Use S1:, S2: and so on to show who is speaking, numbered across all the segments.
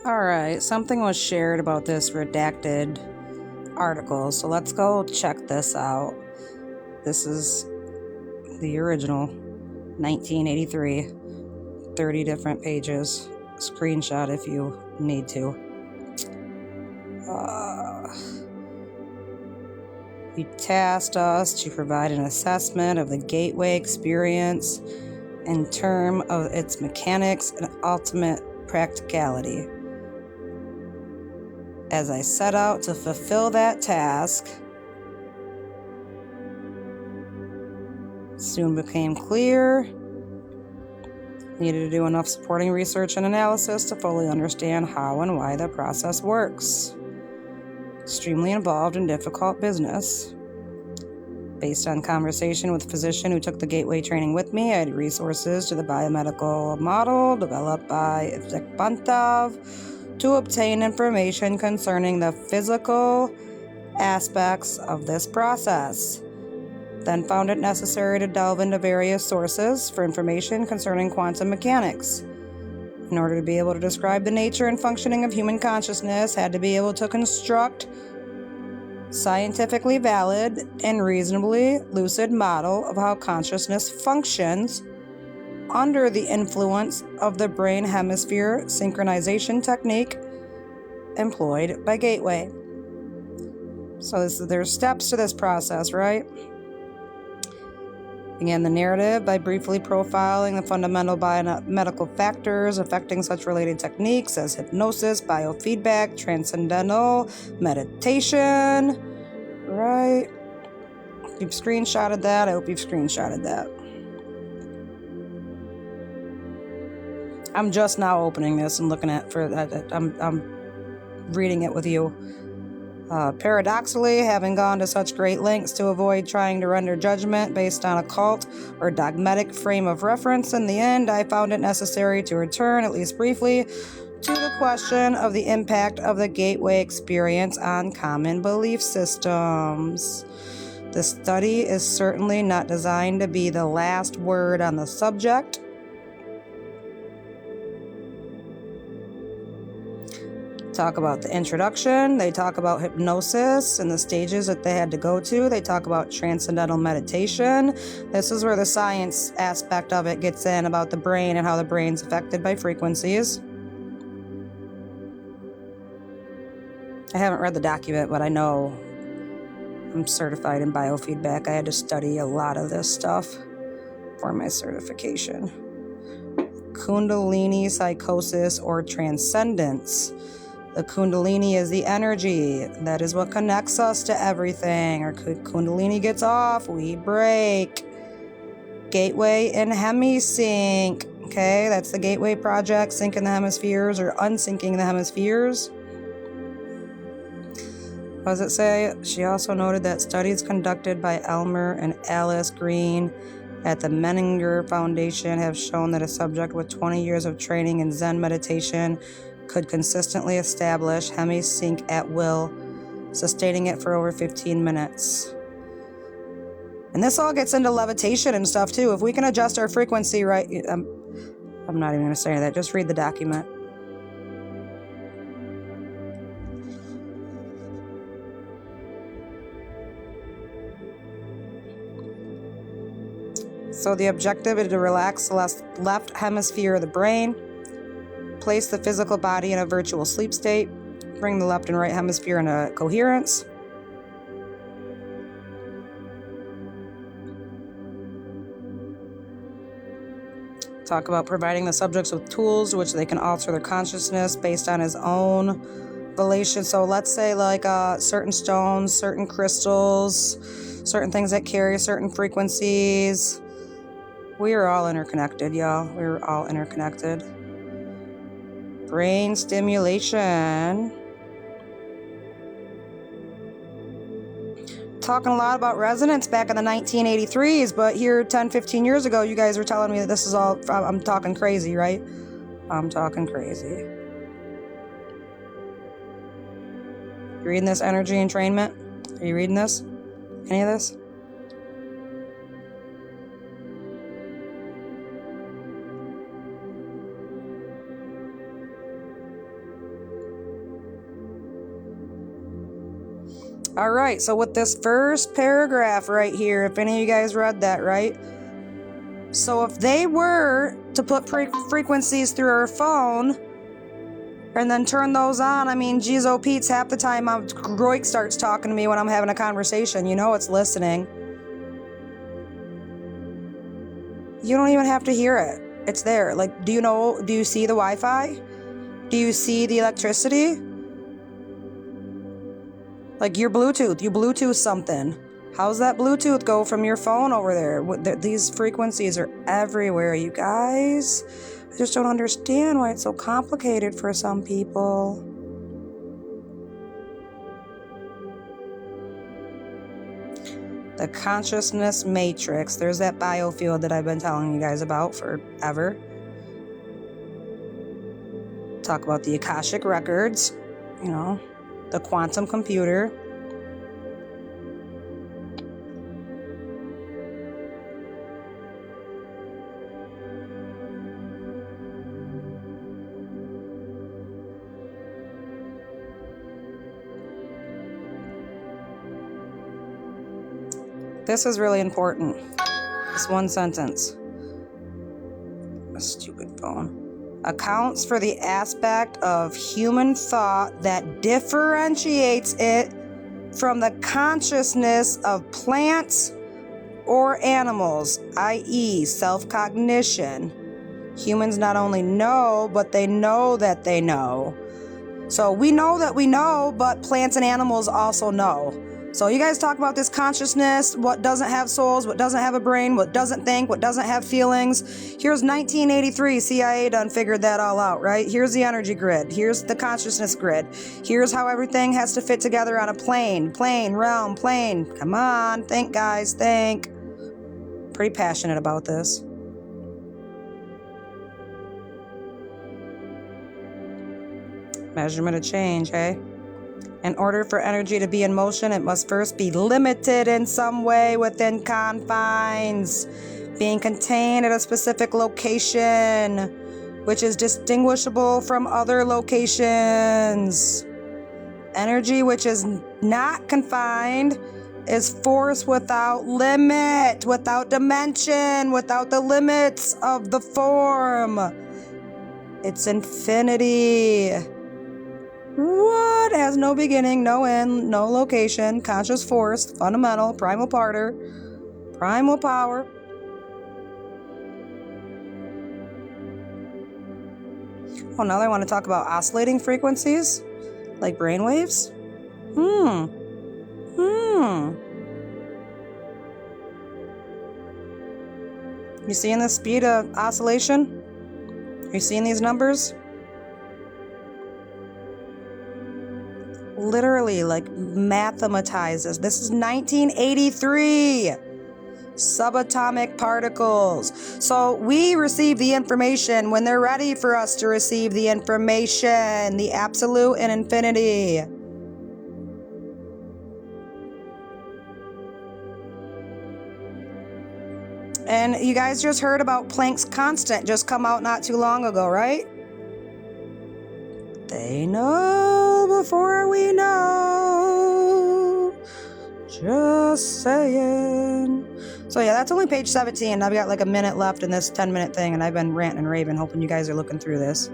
S1: Alright, something was shared about this redacted article, so let's go check this out. This is the original, 1983, 30 different pages. Screenshot if you need to. He tasked us to provide an assessment of the Gateway experience in terms of its mechanics and ultimate practicality. As I set out to fulfill that task, soon became clear needed to do enough supporting research and analysis to fully understand how and why the process works. Extremely involved and difficult business. Based on conversation with a physician who took the Gateway training with me, I had resources to the biomedical model developed by Ivzik Bantov to obtain information concerning the physical aspects of this process. Then found it necessary to delve into various sources for information concerning quantum mechanics. In order to be able to describe the nature and functioning of human consciousness, had to be able to construct scientifically valid and reasonably lucid model of how consciousness functions under the influence of the brain hemisphere synchronization technique employed by Gateway. So there's steps to this process, right? Began the narrative by briefly profiling the fundamental biomedical factors affecting such related techniques as hypnosis, biofeedback, transcendental meditation. Right? You've screenshotted that. I hope you've screenshotted that. I'm just now opening this and looking at I'm reading it with you. Paradoxically, having gone to such great lengths to avoid trying to render judgment based on a cult or dogmatic frame of reference, in the end, I found it necessary to return, at least briefly, to the question of the impact of the Gateway experience on common belief systems. The study is certainly not designed to be the last word on the subject. Talk about the introduction. They talk about hypnosis and the stages that they had to go to. They talk about transcendental meditation. This is where the science aspect of it gets in about the brain and how the brain's affected by frequencies. I haven't read the document, but I know I'm certified in biofeedback. I had to study a lot of this stuff for my certification. Kundalini psychosis or transcendence. The Kundalini is the energy. That is what connects us to everything. Our Kundalini gets off, we break. Gateway and Hemisync. Okay, that's the Gateway project, syncing the hemispheres or unsyncing the hemispheres. What does it say? She also noted that studies conducted by Elmer and Alice Green at the Menninger Foundation have shown that a subject with 20 years of training in Zen meditation could consistently establish Hemisync at will, sustaining it for over 15 minutes. And this all gets into levitation and stuff too. If we can adjust our frequency right, I'm not even going to say that. Just read the document. So the objective is to relax the left hemisphere of the brain, place the physical body in a virtual sleep state, bring the left and right hemisphere into coherence. Talk about providing the subjects with tools to which they can alter their consciousness based on his own volition. So let's say like certain stones, certain crystals, certain things that carry certain frequencies. We are all interconnected, y'all. We're all interconnected. Brain stimulation. Talking a lot about resonance back in the 1983s, but here 10, 15 years ago, you guys were telling me that this is all, I'm talking crazy, right? I'm talking crazy. You reading this energy entrainment? Are you reading this? Any of this? All right, so with this first paragraph right here, if any of you guys read that, right? So if they were to put frequencies through our phone and then turn those on, I mean, geez, oh Pete's, half the time Groik starts talking to me when I'm having a conversation. You know it's listening. You don't even have to hear it. It's there. Like, do you see the Wi-Fi? Do you see the electricity? Like your Bluetooth, you Bluetooth something. How's that Bluetooth go from your phone over there? These frequencies are everywhere, you guys. I just don't understand why it's so complicated for some people. The consciousness matrix. There's that biofield that I've been telling you guys about forever. Talk about the Akashic records, you know, the quantum computer. This is really important. This one sentence. A stupid phone. Accounts for the aspect of human thought that differentiates it from the consciousness of plants or animals, i.e., self-cognition. Humans not only know, but they know that they know. So we know that we know, but plants and animals also know. So you guys talk about this consciousness, what doesn't have souls, what doesn't have a brain, what doesn't think, what doesn't have feelings. Here's 1983, CIA done figured that all out, right? Here's the energy grid. Here's the consciousness grid. Here's how everything has to fit together on a plane, realm, plane. Come on, think guys, think. Pretty passionate about this. Measurement of change, hey? In order for energy to be in motion, it must first be limited in some way within confines, being contained at a specific location, which is distinguishable from other locations. Energy which is not confined is force without limit, without dimension, without the limits of the form. It's infinity. What? Has no beginning, no end, no location, conscious force, fundamental, primal power. Oh, now they want to talk about oscillating frequencies? Like brainwaves? You seeing the speed of oscillation? Are you seeing these numbers? Literally, like, mathematizes. This is 1983. Subatomic particles. So we receive the information when they're ready for us to receive the information, the absolute and infinity. And you guys just heard about Planck's constant just come out not too long ago, right? They know before we know. Just saying. So yeah, that's only page 17. I've got like a minute left in this 10-minute thing, and I've been ranting and raving, hoping you guys are looking through this.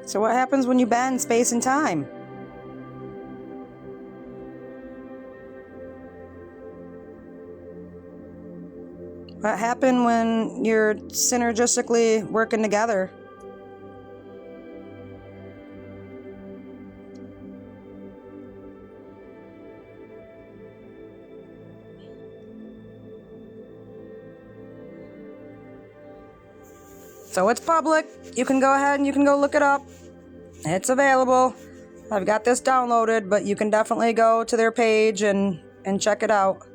S1: So what happens when you bend space and time? What happened when you're synergistically working together? So it's public. You can go ahead and you can go look it up. It's available. I've got this downloaded, but you can definitely go to their page and check it out.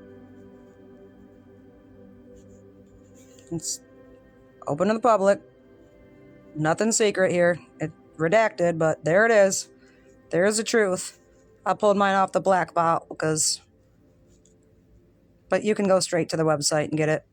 S1: It's open to the public. Nothing secret here. It's redacted, but there it is. There's the truth. I pulled mine off the black bot but you can go straight to the website and get it.